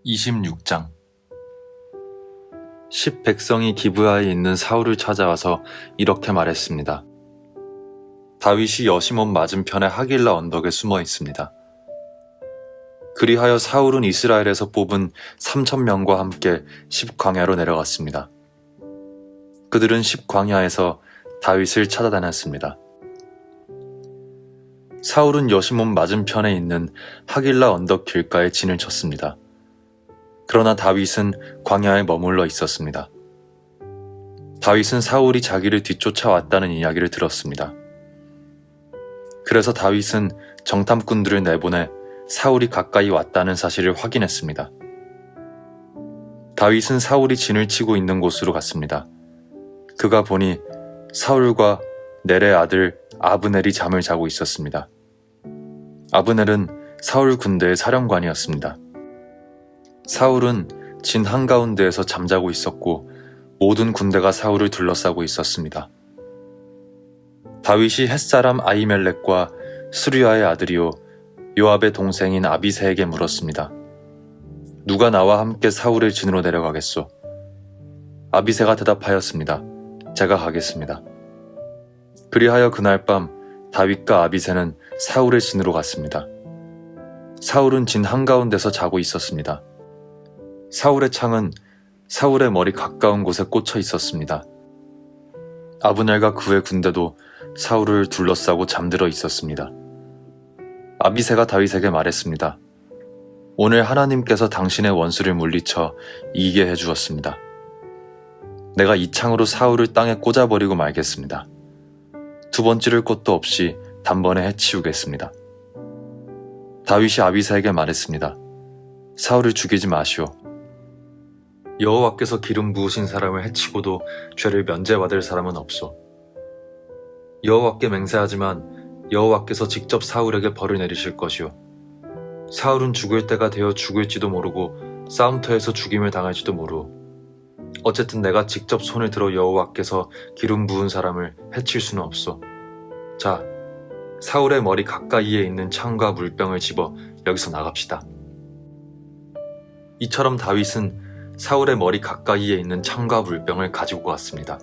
26장 10백성이 기브아에 있는 사울을 찾아와서 이렇게 말했습니다. 다윗이 여시몬 맞은편의 하길라 언덕에 숨어 있습니다. 그리하여 사울은 이스라엘에서 뽑은 3,000명과 함께 10광야로 내려갔습니다. 그들은 10광야에서 다윗을 찾아다녔습니다. 사울은 여시몬 맞은편에 있는 하길라 언덕 길가에 진을 쳤습니다. 그러나 다윗은 광야에 머물러 있었습니다. 다윗은 사울이 자기를 뒤쫓아왔다는 이야기를 들었습니다. 그래서 다윗은 정탐꾼들을 내보내 사울이 가까이 왔다는 사실을 확인했습니다. 다윗은 사울이 진을 치고 있는 곳으로 갔습니다. 그가 보니 사울과 넬의 아들 아브넬이 잠을 자고 있었습니다. 아브넬은 사울 군대의 사령관이었습니다. 사울은 진 한가운데에서 잠자고 있었고 모든 군대가 사울을 둘러싸고 있었습니다. 다윗이 햇사람 아히멜렉과 스루야의 아들이요 요압의 동생인 아비새에게 물었습니다. 누가 나와 함께 사울의 진으로 내려가겠소? 아비새가 대답하였습니다. 제가 가겠습니다. 그리하여 그날 밤 다윗과 아비새는 사울의 진으로 갔습니다. 사울은 진 한가운데서 자고 있었습니다. 사울의 창은 사울의 머리 가까운 곳에 꽂혀 있었습니다. 아브넬과 그의 군대도 사울을 둘러싸고 잠들어 있었습니다. 아비새가 다윗에게 말했습니다. 오늘 하나님께서 당신의 원수를 물리쳐 이기게 해주었습니다. 내가 이 창으로 사울을 땅에 꽂아버리고 말겠습니다. 두 번 찌를 것도 없이 단번에 해치우겠습니다. 다윗이 아비새에게 말했습니다. 사울을 죽이지 마시오. 여호와께서 기름 부으신 사람을 해치고도 죄를 면제받을 사람은 없소. 여호와께 맹세하지만 여호와께서 직접 사울에게 벌을 내리실 것이오. 사울은 죽을 때가 되어 죽을지도 모르고 싸움터에서 죽임을 당할지도 모르오. 어쨌든 내가 직접 손을 들어 여호와께서 기름 부은 사람을 해칠 수는 없소. 자, 사울의 머리 가까이에 있는 창과 물병을 집어 여기서 나갑시다. 이처럼 다윗은 사울의 머리 가까이에 있는 창과 물병을 가지고 갔습니다.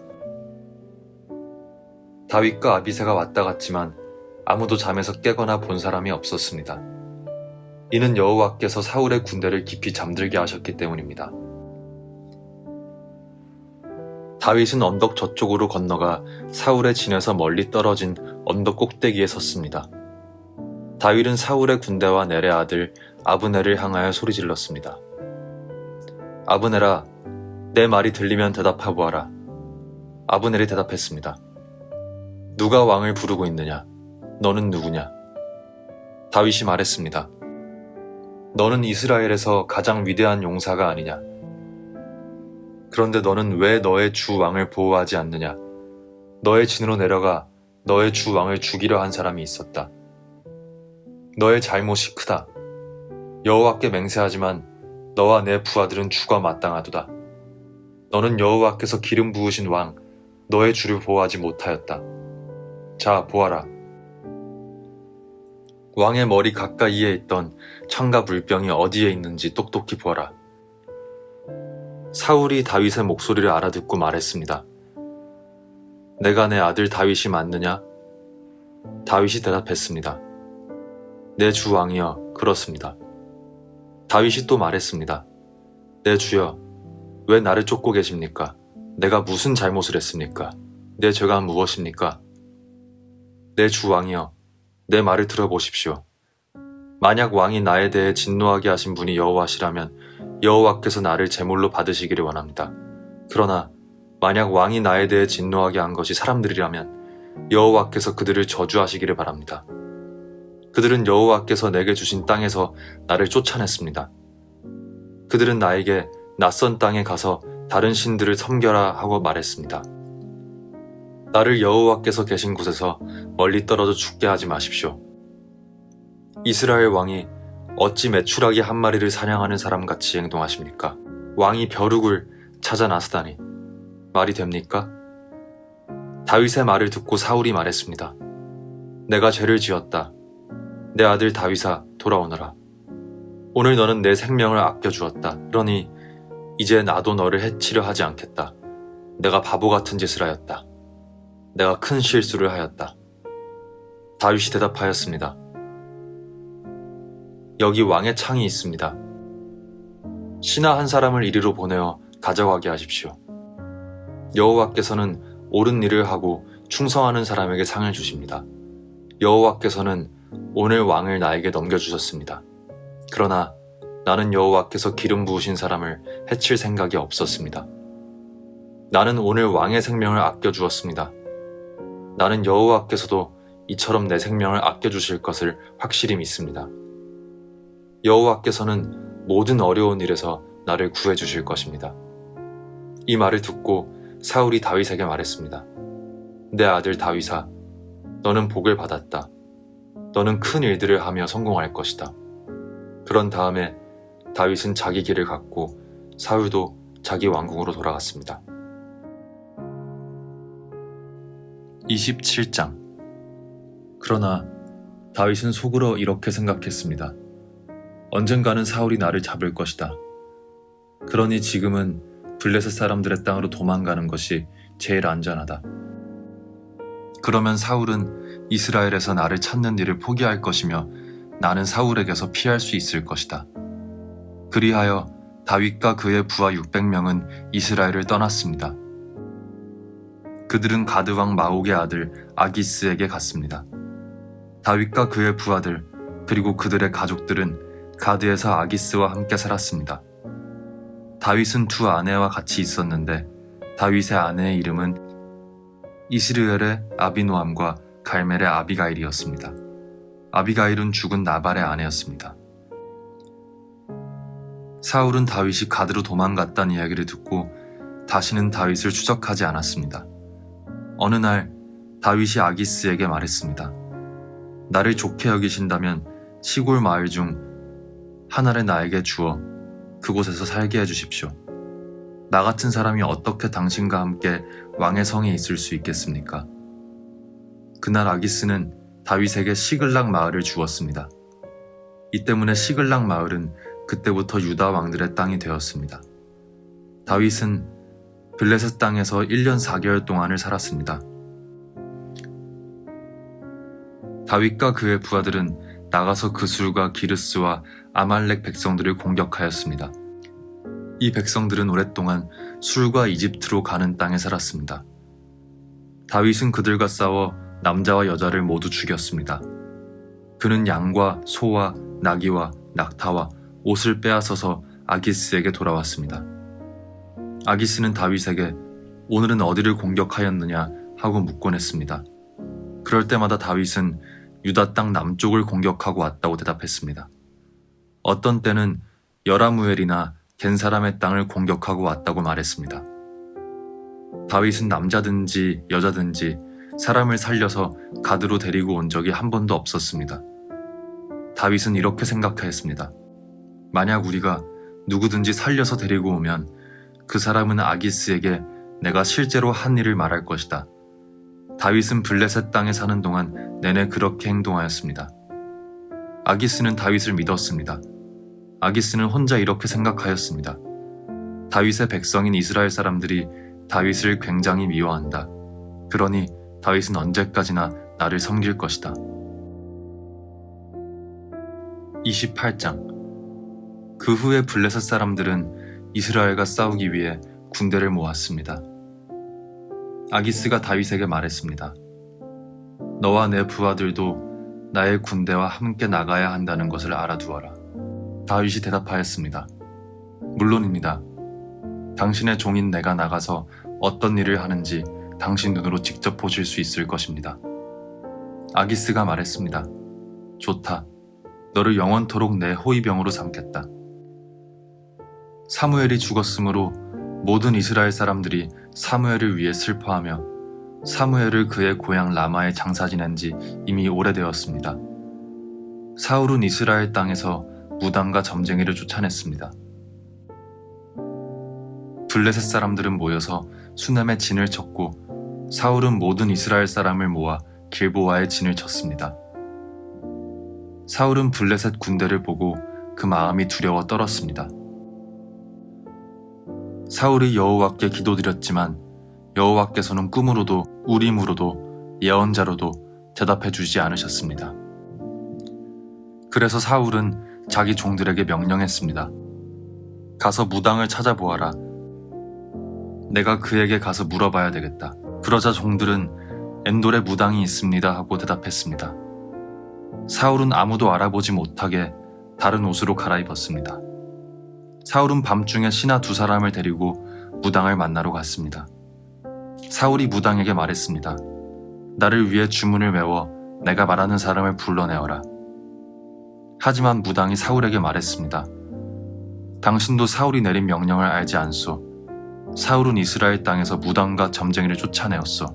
다윗과 아비새가 왔다 갔지만 아무도 잠에서 깨거나 본 사람이 없었습니다. 이는 여호와께서 사울의 군대를 깊이 잠들게 하셨기 때문입니다. 다윗은 언덕 저쪽으로 건너가 사울의 진에서 멀리 떨어진 언덕 꼭대기에 섰습니다. 다윗은 사울의 군대와 넬의 아들 아브넬을 향하여 소리질렀습니다. 아브넬아, 내 말이 들리면 대답하보아라. 아브넬이 대답했습니다. 누가 왕을 부르고 있느냐? 너는 누구냐? 다윗이 말했습니다. 너는 이스라엘에서 가장 위대한 용사가 아니냐? 그런데 너는 왜 너의 주 왕을 보호하지 않느냐? 너의 진으로 내려가 너의 주 왕을 죽이려 한 사람이 있었다. 너의 잘못이 크다. 여호와께 맹세하지만 너와 내 부하들은 죽어 마땅하도다. 너는 여호와께서 기름 부으신 왕, 너의 주를 보호하지 못하였다. 자, 보아라. 왕의 머리 가까이에 있던 창과 물병이 어디에 있는지 똑똑히 보아라. 사울이 다윗의 목소리를 알아듣고 말했습니다. 내가 내 아들 다윗이 맞느냐? 다윗이 대답했습니다. 내 주 왕이여, 그렇습니다. 다윗이 또 말했습니다. 내 주여, 왜 나를 쫓고 계십니까? 내가 무슨 잘못을 했습니까? 내 죄가 무엇입니까? 내 주 왕이여, 내 말을 들어보십시오. 만약 왕이 나에 대해 진노하게 하신 분이 여호와시라면 여호와께서 나를 제물로 받으시기를 원합니다. 그러나 만약 왕이 나에 대해 진노하게 한 것이 사람들이라면 여호와께서 그들을 저주하시기를 바랍니다. 그들은 여호와께서 내게 주신 땅에서 나를 쫓아냈습니다. 그들은 나에게 낯선 땅에 가서 다른 신들을 섬겨라 하고 말했습니다. 나를 여호와께서 계신 곳에서 멀리 떨어져 죽게 하지 마십시오. 이스라엘 왕이 어찌 메추라기 한 마리를 사냥하는 사람같이 행동하십니까? 왕이 벼룩을 찾아 나서다니 말이 됩니까? 다윗의 말을 듣고 사울이 말했습니다. 내가 죄를 지었다. 내 아들 다윗아, 돌아오너라. 오늘 너는 내 생명을 아껴주었다. 그러니 이제 나도 너를 해치려 하지 않겠다. 내가 바보 같은 짓을 하였다. 내가 큰 실수를 하였다. 다윗이 대답하였습니다. 여기 왕의 창이 있습니다. 신하 한 사람을 이리로 보내어 가져가게 하십시오. 여호와께서는 옳은 일을 하고 충성하는 사람에게 상을 주십니다. 여호와께서는 오늘 왕을 나에게 넘겨주셨습니다. 그러나 나는 여호와께서 기름 부으신 사람을 해칠 생각이 없었습니다. 나는 오늘 왕의 생명을 아껴주었습니다. 나는 여호와께서도 이처럼 내 생명을 아껴주실 것을 확실히 믿습니다. 여호와께서는 모든 어려운 일에서 나를 구해주실 것입니다. 이 말을 듣고 사울이 다윗에게 말했습니다. 내 아들 다윗아, 너는 복을 받았다. 너는 큰 일들을 하며 성공할 것이다. 그런 다음에 다윗은 자기 길을 갔고 사울도 자기 왕궁으로 돌아갔습니다. 27장. 그러나 다윗은 속으로 이렇게 생각했습니다. 언젠가는 사울이 나를 잡을 것이다. 그러니 지금은 블레셋 사람들의 땅으로 도망가는 것이 제일 안전하다. 그러면 사울은 이스라엘에서 나를 찾는 일을 포기할 것이며 나는 사울에게서 피할 수 있을 것이다. 그리하여 다윗과 그의 부하 600명은 이스라엘을 떠났습니다. 그들은 가드 왕 마옥의 아들 아기스에게 갔습니다. 다윗과 그의 부하들 그리고 그들의 가족들은 가드에서 아기스와 함께 살았습니다. 다윗은 두 아내와 같이 있었는데 다윗의 아내의 이름은 이스르엘의 아비노함과 갈멜의 아비가일이었습니다. 아비가일은 죽은 나발의 아내였습니다. 사울은 다윗이 가드로 도망갔다는 이야기를 듣고 다시는 다윗을 추적하지 않았습니다. 어느 날 다윗이 아기스에게 말했습니다. 나를 좋게 여기신다면 시골 마을 중 하나를 나에게 주어 그곳에서 살게 해주십시오. 나 같은 사람이 어떻게 당신과 함께 왕의 성에 있을 수 있겠습니까? 그날 아기스는 다윗에게 시글락 마을을 주었습니다. 이 때문에 시글락 마을은 그때부터 유다 왕들의 땅이 되었습니다. 다윗은 블레셋 땅에서 1년 4개월 동안을 살았습니다. 다윗과 그의 부하들은 나가서 그술과 기르스와 아말렉 백성들을 공격하였습니다. 이 백성들은 오랫동안 술과 이집트로 가는 땅에 살았습니다. 다윗은 그들과 싸워 남자와 여자를 모두 죽였습니다. 그는 양과 소와 나귀와 낙타와 옷을 빼앗아서 아기스에게 돌아왔습니다. 아기스는 다윗에게 오늘은 어디를 공격하였느냐 하고 묻곤 했습니다. 그럴 때마다 다윗은 유다 땅 남쪽을 공격하고 왔다고 대답했습니다. 어떤 때는 여라무엘이나 겐 사람의 땅을 공격하고 왔다고 말했습니다. 다윗은 남자든지 여자든지 사람을 살려서 가드로 데리고 온 적이 한 번도 없었습니다. 다윗은 이렇게 생각하였습니다. 만약 우리가 누구든지 살려서 데리고 오면 그 사람은 아기스에게 내가 실제로 한 일을 말할 것이다. 다윗은 블레셋 땅에 사는 동안 내내 그렇게 행동하였습니다. 아기스는 다윗을 믿었습니다. 아기스는 혼자 이렇게 생각하였습니다. 다윗의 백성인 이스라엘 사람들이 다윗을 굉장히 미워한다. 그러니 다윗은 언제까지나 나를 섬길 것이다. 28장. 그 후에 블레셋 사람들은 이스라엘과 싸우기 위해 군대를 모았습니다. 아기스가 다윗에게 말했습니다. 너와 내 부하들도 나의 군대와 함께 나가야 한다는 것을 알아두어라. 다윗이 대답하였습니다. 물론입니다. 당신의 종인 내가 나가서 어떤 일을 하는지 당신 눈으로 직접 보실 수 있을 것입니다. 아기스가 말했습니다. 좋다. 너를 영원토록 내 호위병으로 삼겠다. 사무엘이 죽었으므로 모든 이스라엘 사람들이 사무엘을 위해 슬퍼하며 사무엘을 그의 고향 라마에 장사 지낸 지 이미 오래되었습니다. 사울은 이스라엘 땅에서 무당과 점쟁이를 쫓아냈습니다. 블레셋 사람들은 모여서 수넴에 진을 쳤고 사울은 모든 이스라엘 사람을 모아 길보아에 진을 쳤습니다. 사울은 블레셋 군대를 보고 그 마음이 두려워 떨었습니다. 사울이 여호와께 기도드렸지만 여호와께서는 꿈으로도 우림으로도 예언자로도 대답해 주지 않으셨습니다. 그래서 사울은 자기 종들에게 명령했습니다. 가서 무당을 찾아보아라. 내가 그에게 가서 물어봐야 되겠다. 그러자 종들은 엔돌에 무당이 있습니다 하고 대답했습니다. 사울은 아무도 알아보지 못하게 다른 옷으로 갈아입었습니다. 사울은 밤중에 신하 2사람을 데리고 무당을 만나러 갔습니다. 사울이 무당에게 말했습니다. 나를 위해 주문을 외워 내가 말하는 사람을 불러내어라. 하지만 무당이 사울에게 말했습니다. 당신도 사울이 내린 명령을 알지 않소. 사울은 이스라엘 땅에서 무당과 점쟁이를 쫓아내었소.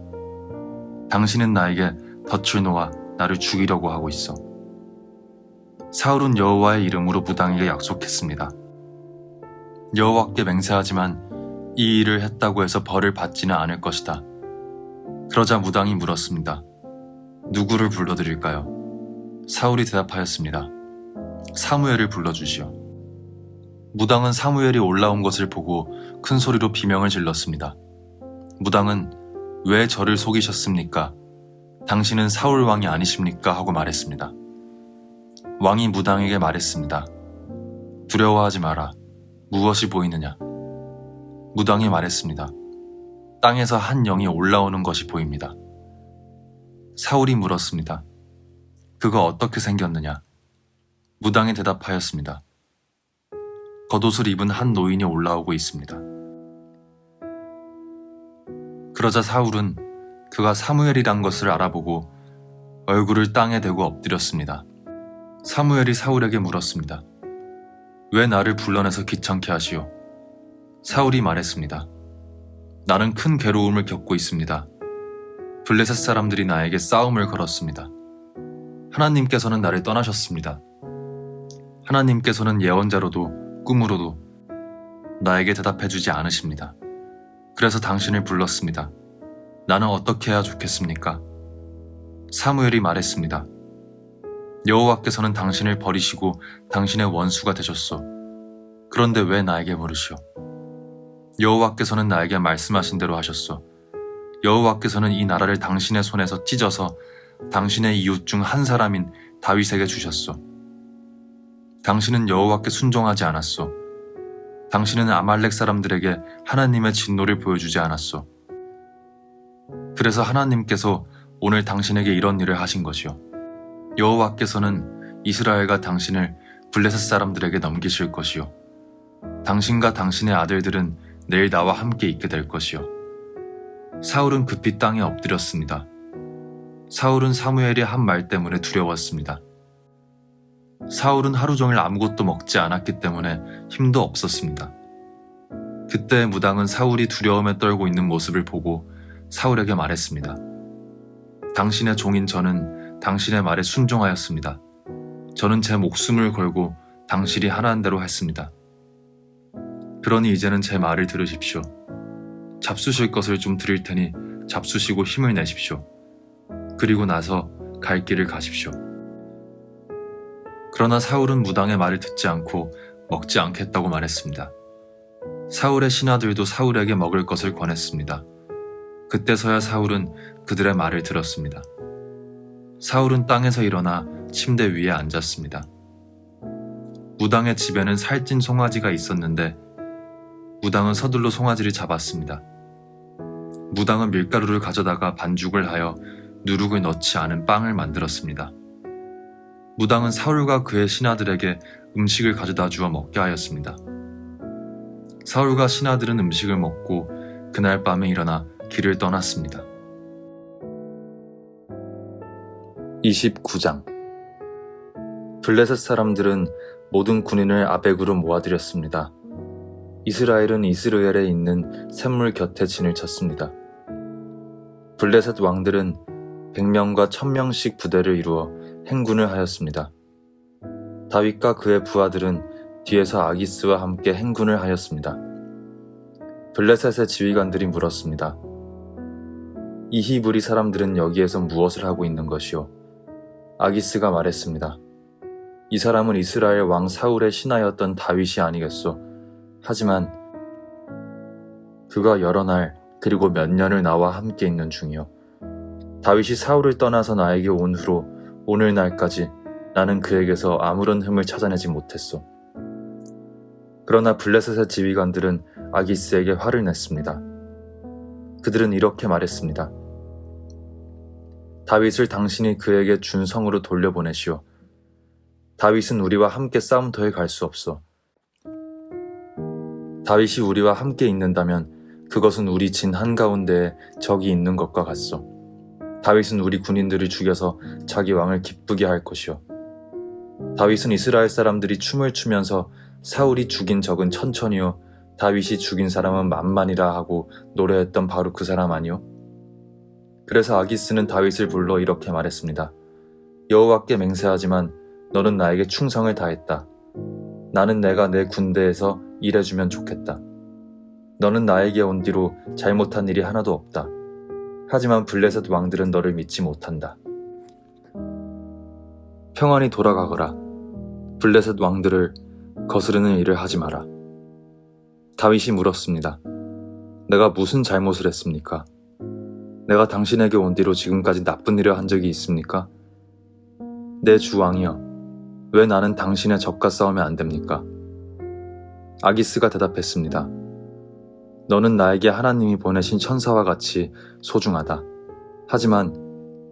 당신은 나에게 덫을 놓아 나를 죽이려고 하고 있어. 사울은 여호와의 이름으로 무당에게 약속했습니다. 여호와께 맹세하지만 이 일을 했다고 해서 벌을 받지는 않을 것이다. 그러자 무당이 물었습니다. 누구를 불러드릴까요? 사울이 대답하였습니다. 사무엘을 불러주시오. 무당은 사무엘이 올라온 것을 보고 큰 소리로 비명을 질렀습니다. 무당은 왜 저를 속이셨습니까? 당신은 사울 왕이 아니십니까? 하고 말했습니다. 왕이 무당에게 말했습니다. 두려워하지 마라. 무엇이 보이느냐? 무당이 말했습니다. 땅에서 한 영이 올라오는 것이 보입니다. 사울이 물었습니다. 그거 어떻게 생겼느냐? 무당이 대답하였습니다. 겉옷을 입은 한 노인이 올라오고 있습니다. 그러자 사울은 그가 사무엘이란 것을 알아보고 얼굴을 땅에 대고 엎드렸습니다. 사무엘이 사울에게 물었습니다. 왜 나를 불러내서 귀찮게 하시오? 사울이 말했습니다. 나는 큰 괴로움을 겪고 있습니다. 블레셋 사람들이 나에게 싸움을 걸었습니다. 하나님께서는 나를 떠나셨습니다. 하나님께서는 예언자로도 꿈으로도 나에게 대답해주지 않으십니다. 그래서 당신을 불렀습니다. 나는 어떻게 해야 좋겠습니까? 사무엘이 말했습니다. 여호와께서는 당신을 버리시고 당신의 원수가 되셨소. 그런데 왜 나에게 물으시오? 여호와께서는 나에게 말씀하신 대로 하셨소. 여호와께서는 이 나라를 당신의 손에서 찢어서 당신의 이웃 중 한 사람인 다윗에게 주셨소. 당신은 여호와께 순종하지 않았소. 당신은 아말렉 사람들에게 하나님의 진노를 보여주지 않았소. 그래서 하나님께서 오늘 당신에게 이런 일을 하신 것이요. 여호와께서는 이스라엘과 당신을 블레셋 사람들에게 넘기실 것이요. 당신과 당신의 아들들은 내일 나와 함께 있게 될 것이요. 사울은 급히 땅에 엎드렸습니다. 사울은 사무엘이 한 말 때문에 두려웠습니다. 사울은 하루 종일 아무것도 먹지 않았기 때문에 힘도 없었습니다. 그때 무당은 사울이 두려움에 떨고 있는 모습을 보고 사울에게 말했습니다. 당신의 종인 저는 당신의 말에 순종하였습니다. 저는 제 목숨을 걸고 당신이 하라는 대로 했습니다. 그러니 이제는 제 말을 들으십시오. 잡수실 것을 좀 드릴 테니 잡수시고 힘을 내십시오. 그리고 나서 갈 길을 가십시오. 그러나 사울은 무당의 말을 듣지 않고 먹지 않겠다고 말했습니다. 사울의 신하들도 사울에게 먹을 것을 권했습니다. 그때서야 사울은 그들의 말을 들었습니다. 사울은 땅에서 일어나 침대 위에 앉았습니다. 무당의 집에는 살찐 송아지가 있었는데 무당은 서둘러 송아지를 잡았습니다. 무당은 밀가루를 가져다가 반죽을 하여 누룩을 넣지 않은 빵을 만들었습니다. 무당은 사울과 그의 신하들에게 음식을 가져다 주어 먹게 하였습니다. 사울과 신하들은 음식을 먹고 그날 밤에 일어나 길을 떠났습니다. 29장 블레셋 사람들은 모든 군인을 아벡으로 모아들였습니다. 이스라엘은 이스르엘에 있는 샘물 곁에 진을 쳤습니다. 블레셋 왕들은 100명과 1000명씩 부대를 이루어 행군을 하였습니다. 다윗과 그의 부하들은 뒤에서 아기스와 함께 행군을 하였습니다. 블레셋의 지휘관들이 물었습니다. 이 히브리 사람들은 여기에서 무엇을 하고 있는 것이오? 아기스가 말했습니다. 이 사람은 이스라엘 왕 사울의 신하였던 다윗이 아니겠소. 하지만 그가 여러 날 그리고 몇 년을 나와 함께 있는 중이요. 다윗이 사울을 떠나서 나에게 온 후로 오늘날까지 나는 그에게서 아무런 흠을 찾아내지 못했소. 그러나 블레셋의 지휘관들은 아기스에게 화를 냈습니다. 그들은 이렇게 말했습니다. 다윗을 당신이 그에게 준 성으로 돌려보내시오. 다윗은 우리와 함께 싸움터에 갈 수 없소. 다윗이 우리와 함께 있는다면 그것은 우리 진 한가운데에 적이 있는 것과 같소. 다윗은 우리 군인들을 죽여서 자기 왕을 기쁘게 할 것이오. 다윗은 이스라엘 사람들이 춤을 추면서 사울이 죽인 적은 천천히요 다윗이 죽인 사람은 만만이라 하고 노래했던 바로 그 사람 아니요? 그래서 아기스는 다윗을 불러 이렇게 말했습니다. 여호와께 맹세하지만 너는 나에게 충성을 다했다. 나는 내가 내 군대에서 일해주면 좋겠다. 너는 나에게 온 뒤로 잘못한 일이 하나도 없다. 하지만 블레셋 왕들은 너를 믿지 못한다. 평안히 돌아가거라. 블레셋 왕들을 거스르는 일을 하지 마라. 다윗이 물었습니다. 내가 무슨 잘못을 했습니까? 내가 당신에게 온 뒤로 지금까지 나쁜 일을 한 적이 있습니까? 내 주 왕이여, 왜 나는 당신의 적과 싸우면 안 됩니까? 아기스가 대답했습니다. 너는 나에게 하나님이 보내신 천사와 같이 소중하다. 하지만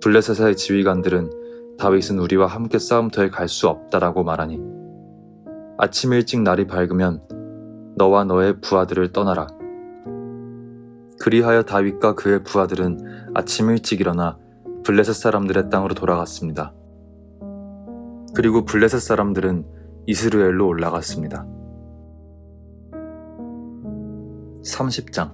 블레셋의 지휘관들은 다윗은 우리와 함께 싸움터에 갈 수 없다라고 말하니 아침 일찍 날이 밝으면 너와 너의 부하들을 떠나라. 그리하여 다윗과 그의 부하들은 아침 일찍 일어나 블레셋 사람들의 땅으로 돌아갔습니다. 그리고 블레셋 사람들은 이스라엘로 올라갔습니다. 30장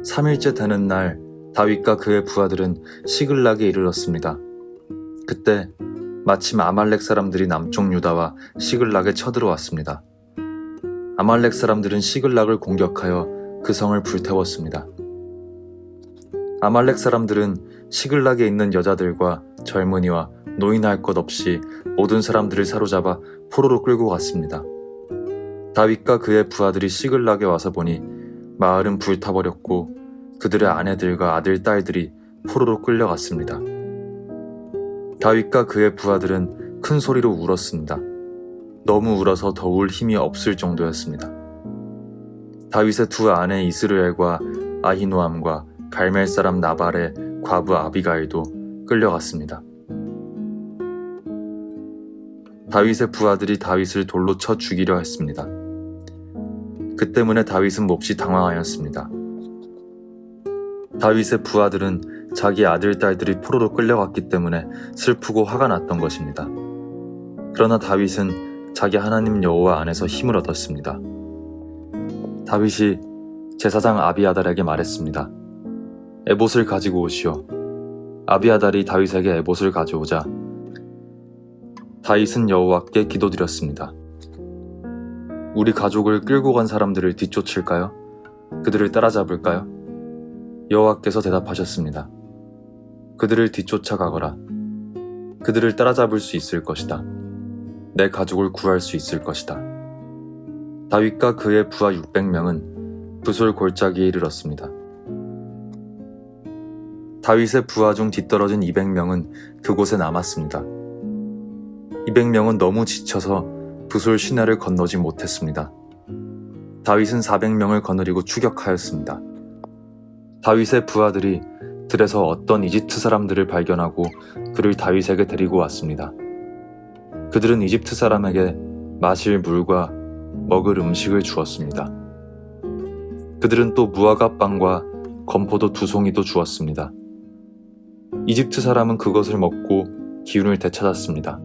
3일째 되는 날 다윗과 그의 부하들은 시글락에 이르렀습니다. 그때 마침 아말렉 사람들이 남쪽 유다와 시글락에 쳐들어왔습니다. 아말렉 사람들은 시글락을 공격하여 그 성을 불태웠습니다. 아말렉 사람들은 시글락에 있는 여자들과 젊은이와 노인할 것 없이 모든 사람들을 사로잡아 포로로 끌고 갔습니다. 다윗과 그의 부하들이 시글락에 와서 보니 마을은 불타버렸고 그들의 아내들과 아들, 딸들이 포로로 끌려갔습니다. 다윗과 그의 부하들은 큰 소리로 울었습니다. 너무 울어서 더 울 힘이 없을 정도였습니다. 다윗의 두 아내 이스라엘과 아히노암과 갈멜 사람 나발의 과부 아비가일도 끌려갔습니다. 다윗의 부하들이 다윗을 돌로 쳐 죽이려 했습니다. 그 때문에 다윗은 몹시 당황하였습니다. 다윗의 부하들은 자기 아들, 딸들이 포로로 끌려갔기 때문에 슬프고 화가 났던 것입니다. 그러나 다윗은 자기 하나님 여호와 안에서 힘을 얻었습니다. 다윗이 제사장 아비아달에게 말했습니다. 에봇을 가지고 오시오. 아비아달이 다윗에게 에봇을 가져오자 다윗은 여호와께 기도드렸습니다. 우리 가족을 끌고 간 사람들을 뒤쫓을까요? 그들을 따라잡을까요? 여호와께서 대답하셨습니다. 그들을 뒤쫓아가거라. 그들을 따라잡을 수 있을 것이다. 내 가족을 구할 수 있을 것이다. 다윗과 그의 부하 600명은 부솔 골짜기에 이르렀습니다. 다윗의 부하 중 뒤떨어진 200명은 그곳에 남았습니다. 200명은 너무 지쳐서 부솔 시내를 건너지 못했습니다. 다윗은 400명을 거느리고 추격하였습니다. 다윗의 부하들이 들에서 어떤 이집트 사람들을 발견하고 그를 다윗에게 데리고 왔습니다. 그들은 이집트 사람에게 마실 물과 먹을 음식을 주었습니다. 그들은 또 무화과 빵과 건포도 2송이도 주었습니다. 이집트 사람은 그것을 먹고 기운을 되찾았습니다.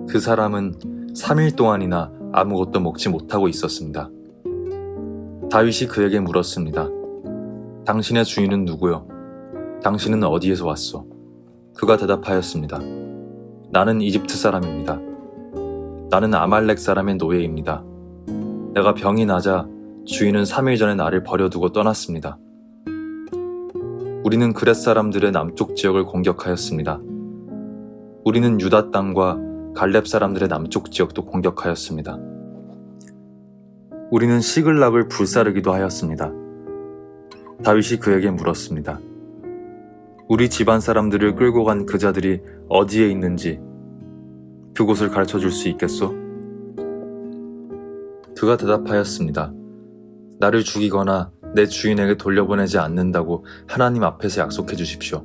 그 사람은 3일 동안이나 아무것도 먹지 못하고 있었습니다. 다윗이 그에게 물었습니다. 당신의 주인은 누구요? 당신은 어디에서 왔소? 그가 대답하였습니다. 나는 이집트 사람입니다. 나는 아말렉 사람의 노예입니다. 내가 병이 나자 주인은 3일 전에 나를 버려두고 떠났습니다. 우리는 그렛 사람들의 남쪽 지역을 공격하였습니다. 우리는 유다 땅과 갈렙 사람들의 남쪽 지역도 공격하였습니다. 우리는 시글락을 불사르기도 하였습니다. 다윗이 그에게 물었습니다. 우리 집안 사람들을 끌고 간 그 자들이 어디에 있는지 그곳을 가르쳐 줄 수 있겠소? 그가 대답하였습니다. 나를 죽이거나 내 주인에게 돌려보내지 않는다고 하나님 앞에서 약속해 주십시오.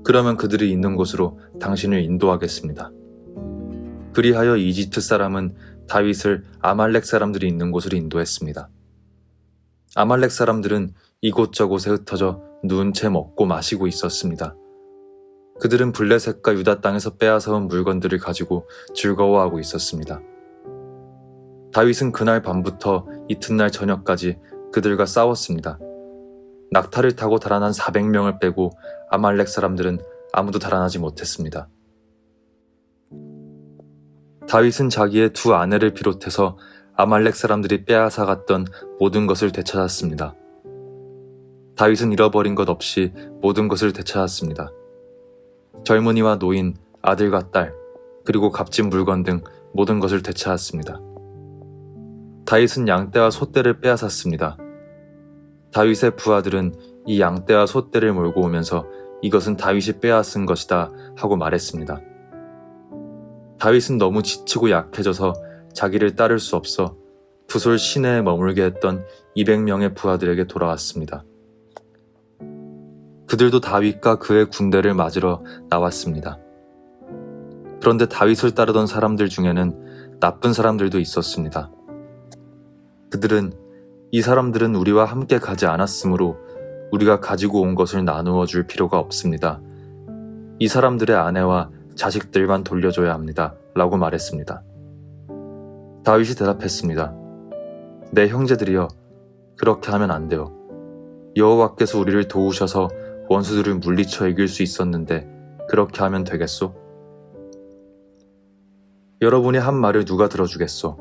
그러면 그들이 있는 곳으로 당신을 인도하겠습니다. 그리하여 이집트 사람은 다윗을 아말렉 사람들이 있는 곳으로 인도했습니다. 아말렉 사람들은 이곳저곳에 흩어져 누운 채 먹고 마시고 있었습니다. 그들은 블레셋과 유다 땅에서 빼앗아온 물건들을 가지고 즐거워하고 있었습니다. 다윗은 그날 밤부터 이튿날 저녁까지 그들과 싸웠습니다. 낙타를 타고 달아난 400명을 빼고 아말렉 사람들은 아무도 달아나지 못했습니다. 다윗은 자기의 두 아내를 비롯해서 아말렉 사람들이 빼앗아갔던 모든 것을 되찾았습니다. 다윗은 잃어버린 것 없이 모든 것을 되찾았습니다. 젊은이와 노인, 아들과 딸, 그리고 값진 물건 등 모든 것을 되찾았습니다. 다윗은 양떼와 소떼를 빼앗았습니다. 다윗의 부하들은 이 양떼와 소떼를 몰고 오면서 이것은 다윗이 빼앗은 것이다 하고 말했습니다. 다윗은 너무 지치고 약해져서 자기를 따를 수 없어 부솔 시내에 머물게 했던 200명의 부하들에게 돌아왔습니다. 그들도 다윗과 그의 군대를 맞으러 나왔습니다. 그런데 다윗을 따르던 사람들 중에는 나쁜 사람들도 있었습니다. 그들은 이 사람들은 우리와 함께 가지 않았으므로 우리가 가지고 온 것을 나누어 줄 필요가 없습니다. 이 사람들의 아내와 자식들만 돌려줘야 합니다. 라고 말했습니다. 다윗이 대답했습니다. 내 형제들이여, 그렇게 하면 안 돼요. 여호와께서 우리를 도우셔서 원수들을 물리쳐 이길 수 있었는데 그렇게 하면 되겠소? 여러분이 한 말을 누가 들어주겠소?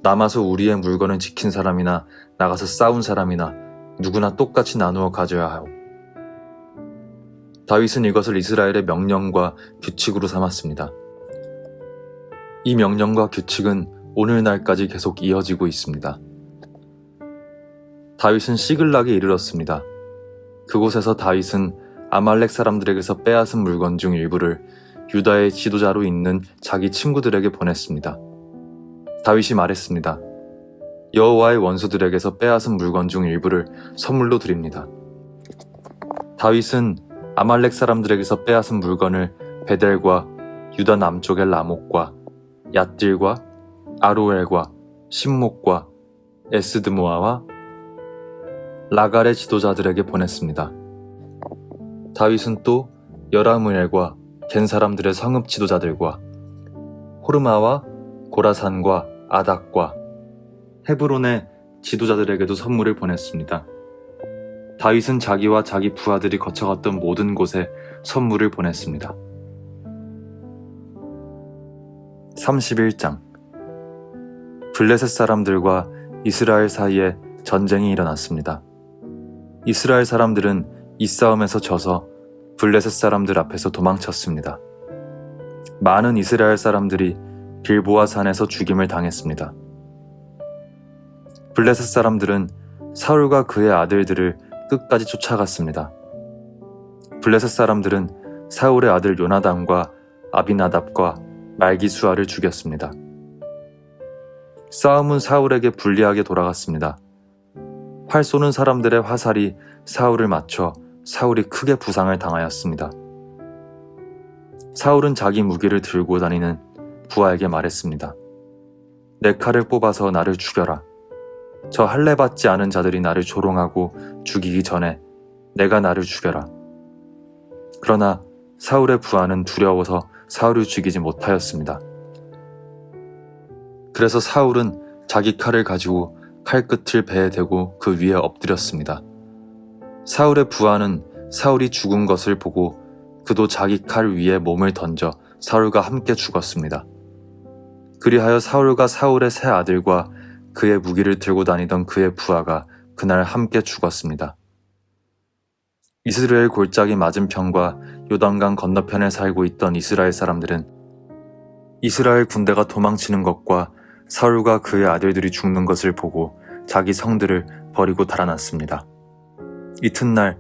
남아서 우리의 물건을 지킨 사람이나 나가서 싸운 사람이나 누구나 똑같이 나누어 가져야 하오. 다윗은 이것을 이스라엘의 명령과 규칙으로 삼았습니다. 이 명령과 규칙은 오늘날까지 계속 이어지고 있습니다. 다윗은 시글락에 이르렀습니다. 그곳에서 다윗은 아말렉 사람들에게서 빼앗은 물건 중 일부를 유다의 지도자로 있는 자기 친구들에게 보냈습니다. 다윗이 말했습니다. 여호와의 원수들에게서 빼앗은 물건 중 일부를 선물로 드립니다. 다윗은 아말렉 사람들에게서 빼앗은 물건을 베델과 유다 남쪽의 라못과 얏딜과 아로엘과 신목과 에스드모아와 라갈의 지도자들에게 보냈습니다. 다윗은 또 여라무엘과 겐 사람들의 성읍 지도자들과 호르마와 고라산과 아닥과 헤브론의 지도자들에게도 선물을 보냈습니다. 다윗은 자기와 자기 부하들이 거쳐갔던 모든 곳에 선물을 보냈습니다. 31장 블레셋 사람들과 이스라엘 사이에 전쟁이 일어났습니다. 이스라엘 사람들은 이 싸움에서 져서 블레셋 사람들 앞에서 도망쳤습니다. 많은 이스라엘 사람들이 길보아 산에서 죽임을 당했습니다. 블레셋 사람들은 사울과 그의 아들들을 끝까지 쫓아갔습니다. 블레셋 사람들은 사울의 아들 요나단과 아비나답과 말기수아를 죽였습니다. 싸움은 사울에게 불리하게 돌아갔습니다. 활 쏘는 사람들의 화살이 사울을 맞춰 사울이 크게 부상을 당하였습니다. 사울은 자기 무기를 들고 다니는 부하에게 말했습니다. 내 칼을 뽑아서 나를 죽여라. 저 할례 받지 않은 자들이 나를 조롱하고 죽이기 전에 내가 나를 죽여라. 그러나 사울의 부하는 두려워서 사울을 죽이지 못하였습니다. 그래서 사울은 자기 칼을 가지고 칼끝을 배에 대고 그 위에 엎드렸습니다. 사울의 부하는 사울이 죽은 것을 보고 그도 자기 칼 위에 몸을 던져 사울과 함께 죽었습니다. 그리하여 사울과 사울의 세 아들과 그의 무기를 들고 다니던 그의 부하가 그날 함께 죽었습니다. 이스라엘 골짜기 맞은편과 요단강 건너편에 살고 있던 이스라엘 사람들은 이스라엘 군대가 도망치는 것과 사울과 그의 아들들이 죽는 것을 보고 자기 성들을 버리고 달아났습니다. 이튿날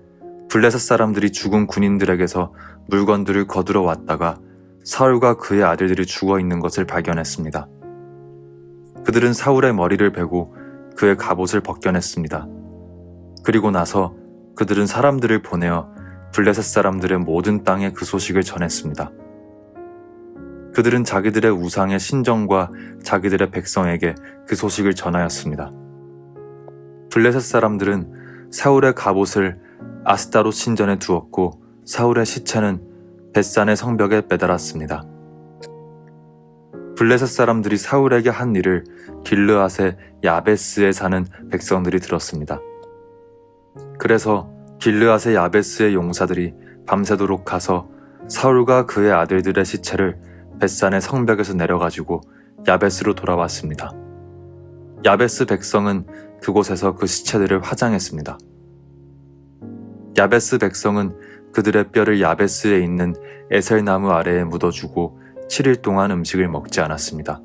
블레셋 사람들이 죽은 군인들에게서 물건들을 거두러 왔다가 사울과 그의 아들들이 죽어 있는 것을 발견했습니다. 그들은 사울의 머리를 베고 그의 갑옷을 벗겨냈습니다. 그리고 나서 그들은 사람들을 보내어 블레셋 사람들의 모든 땅에 그 소식을 전했습니다. 그들은 자기들의 우상의 신정과 자기들의 백성에게 그 소식을 전하였습니다. 블레셋 사람들은 사울의 갑옷을 아스타롯 신전에 두었고 사울의 시체는 벳산의 성벽에 매달았습니다. 블레셋 사람들이 사울에게 한 일을 길르앗의 야베스에 사는 백성들이 들었습니다. 그래서 길르앗의 야베스의 용사들이 밤새도록 가서 사울과 그의 아들들의 시체를 벳산의 성벽에서 내려가지고 야베스로 돌아왔습니다. 야베스 백성은 그곳에서 그 시체들을 화장했습니다. 야베스 백성은 그들의 뼈를 야베스에 있는 에셀나무 아래에 묻어주고 7일 동안 음식을 먹지 않았습니다.